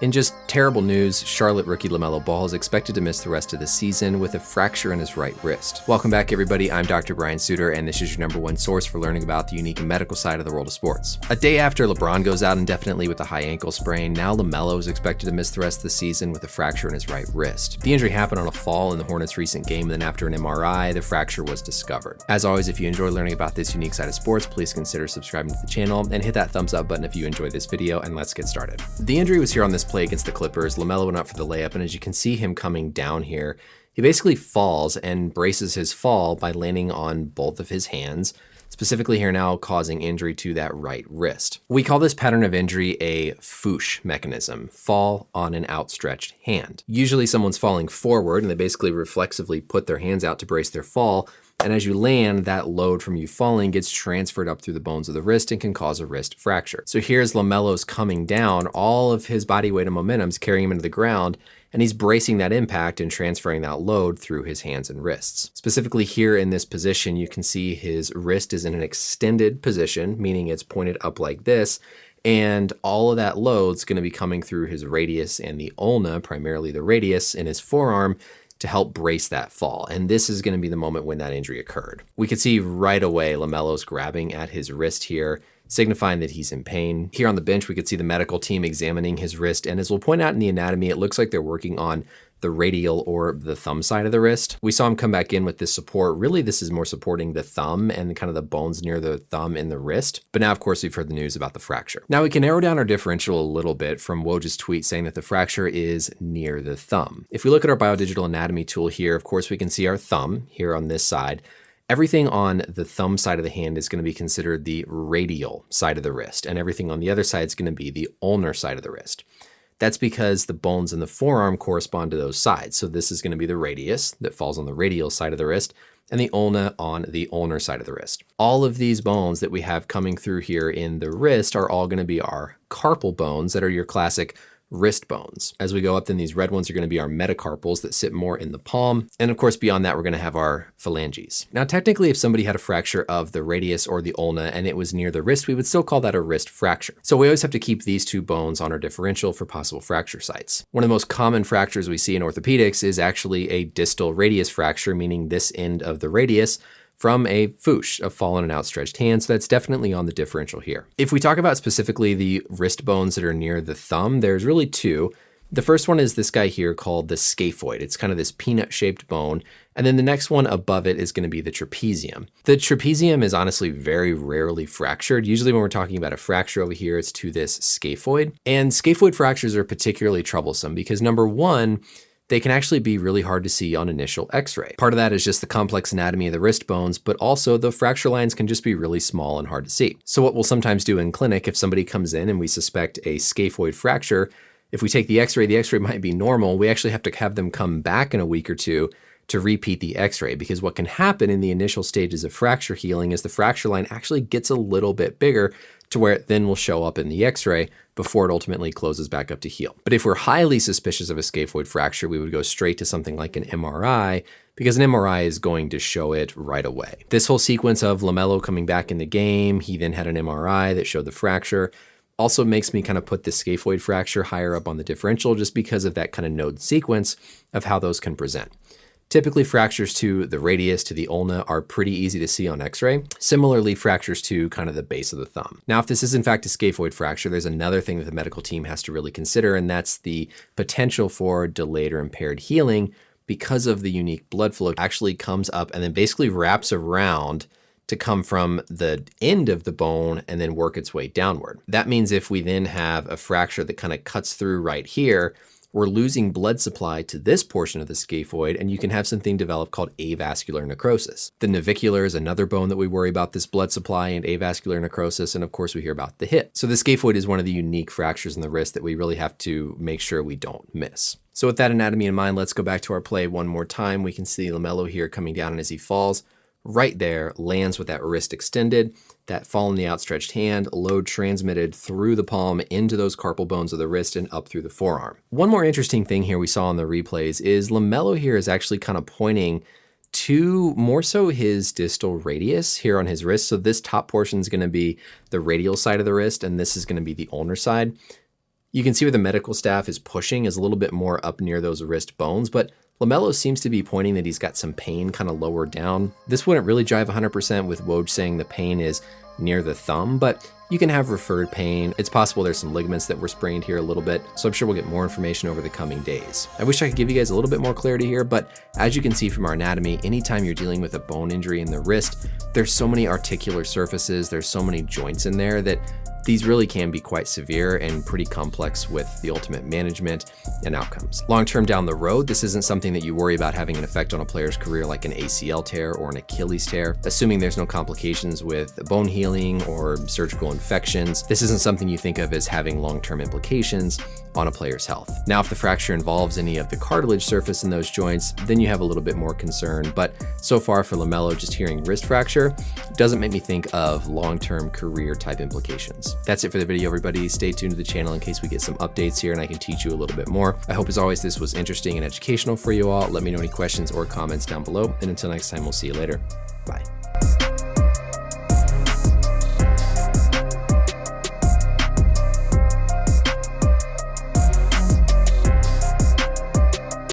In just terrible news, Charlotte rookie LaMelo Ball is expected to miss the rest of the season with a fracture in his right wrist. Welcome back, everybody. I'm Dr. Brian Sutterer, and this is your #1 source for learning about the unique and medical side of the world of sports. A day after LeBron goes out indefinitely with a high ankle sprain, now LaMelo is expected to miss the rest of the season with a fracture in his right wrist. The injury happened on a fall in the Hornets' recent game, and then after an MRI, the fracture was discovered. As always, if you enjoy learning about this unique side of sports, please consider subscribing to the channel and hit that thumbs up button if you enjoyed this video, and let's get started. The injury was here on this play against the Clippers. LaMelo went up for the layup, and as you can see him coming down here, he basically falls and braces his fall by landing on both of his hands, specifically here now causing injury to that right wrist. We call this pattern of injury a phoosh mechanism, fall on an outstretched hand. Usually someone's falling forward and they basically reflexively put their hands out to brace their fall, and as you land, that load from you falling gets transferred up through the bones of the wrist and can cause a wrist fracture. So here's LaMelo's coming down, all of his body weight and momentum's carrying him into the ground, and he's bracing that impact and transferring that load through his hands and wrists. Specifically here in this position, you can see his wrist is in an extended position, meaning it's pointed up like this, and all of that load's gonna be coming through his radius and the ulna, primarily the radius in his forearm, to help brace that fall. And this is gonna be the moment when that injury occurred. We could see right away LaMelo's grabbing at his wrist here, signifying that he's in pain. Here on the bench, we could see the medical team examining his wrist. And as we'll point out in the anatomy, it looks like they're working on the radial or the thumb side of the wrist. We saw him come back in with this support. Really, this is more supporting the thumb and kind of the bones near the thumb and the wrist. But now, of course, we've heard the news about the fracture. Now we can narrow down our differential a little bit from Woj's tweet saying that the fracture is near the thumb. If we look at our biodigital anatomy tool here, of course, we can see our thumb here on this side. Everything on the thumb side of the hand is going to be considered the radial side of the wrist, and everything on the other side is going to be the ulnar side of the wrist. That's because the bones in the forearm correspond to those sides. So this is going to be the radius that falls on the radial side of the wrist, and the ulna on the ulnar side of the wrist. All of these bones that we have coming through here in the wrist are all going to be our carpal bones that are your classic wrist bones. As we go up, then these red ones are going to be our metacarpals that sit more in the palm. And of course, beyond that, we're going to have our phalanges. Now, technically, if somebody had a fracture of the radius or the ulna and it was near the wrist, we would still call that a wrist fracture. So we always have to keep these two bones on our differential for possible fracture sites. One of the most common fractures we see in orthopedics is actually a distal radius fracture, meaning this end of the radius from a phoosh, a fall on an outstretched hand. So that's definitely on the differential here. If we talk about specifically the wrist bones that are near the thumb, there's really two. The first one is this guy here called the scaphoid. It's kind of this peanut-shaped bone. And then the next one above it is going to be the trapezium. The trapezium is honestly very rarely fractured. Usually when we're talking about a fracture over here, it's to this scaphoid. And scaphoid fractures are particularly troublesome because number one, they can actually be really hard to see on initial x-ray. Part of that is just the complex anatomy of the wrist bones, but also the fracture lines can just be really small and hard to see. So what we'll sometimes do in clinic, if somebody comes in and we suspect a scaphoid fracture, if we take the x-ray might be normal. We actually have to have them come back in a week or two to repeat the x-ray, because what can happen in the initial stages of fracture healing is the fracture line actually gets a little bit bigger to where it then will show up in the x-ray before it ultimately closes back up to heal. But if we're highly suspicious of a scaphoid fracture, we would go straight to something like an MRI, because an MRI is going to show it right away. This whole sequence of LaMelo coming back in the game, he then had an MRI that showed the fracture, also makes me kind of put the scaphoid fracture higher up on the differential just because of that kind of node sequence of how those can present. Typically, fractures to the radius, to the ulna, are pretty easy to see on x-ray. Similarly, fractures to kind of the base of the thumb. Now, if this is in fact a scaphoid fracture, there's another thing that the medical team has to really consider, and that's the potential for delayed or impaired healing because of the unique blood flow actually comes up and then basically wraps around to come from the end of the bone and then work its way downward. That means if we then have a fracture that kind of cuts through right here, we're losing blood supply to this portion of the scaphoid, and you can have something develop called avascular necrosis. The navicular is another bone that we worry about this blood supply and avascular necrosis, and of course we hear about the hip. So the scaphoid is one of the unique fractures in the wrist that we really have to make sure we don't miss. So with that anatomy in mind, let's go back to our play one more time. We can see LaMelo here coming down, and as he falls, right there, lands with that wrist extended, that fall in the outstretched hand, load transmitted through the palm into those carpal bones of the wrist and up through the forearm. One more interesting thing here we saw on the replays is LaMelo here is actually kind of pointing to more so his distal radius here on his wrist. So this top portion is going to be the radial side of the wrist, and this is going to be the ulnar side. You can see where the medical staff is pushing is a little bit more up near those wrist bones, but LaMelo seems to be pointing that he's got some pain kind of lower down. This wouldn't really jive 100% with Woj saying the pain is near the thumb, but you can have referred pain. It's possible there's some ligaments that were sprained here a little bit, so I'm sure we'll get more information over the coming days. I wish I could give you guys a little bit more clarity here, but as you can see from our anatomy, anytime you're dealing with a bone injury in the wrist, there's so many articular surfaces, there's so many joints in there that these really can be quite severe and pretty complex with the ultimate management and outcomes. Long-term down the road, this isn't something that you worry about having an effect on a player's career like an ACL tear or an Achilles tear, assuming there's no complications with bone healing or surgical infections. This isn't something you think of as having long-term implications on a player's health. Now, if the fracture involves any of the cartilage surface in those joints, then you have a little bit more concern. But so far for LaMelo, just hearing wrist fracture doesn't make me think of long-term career type implications. That's it for the video, everybody. Stay tuned to the channel in case we get some updates here and I can teach you a little bit more. I hope as always this was interesting and educational for you all. Let me know any questions or comments down below. And until next time, we'll see you later. Bye.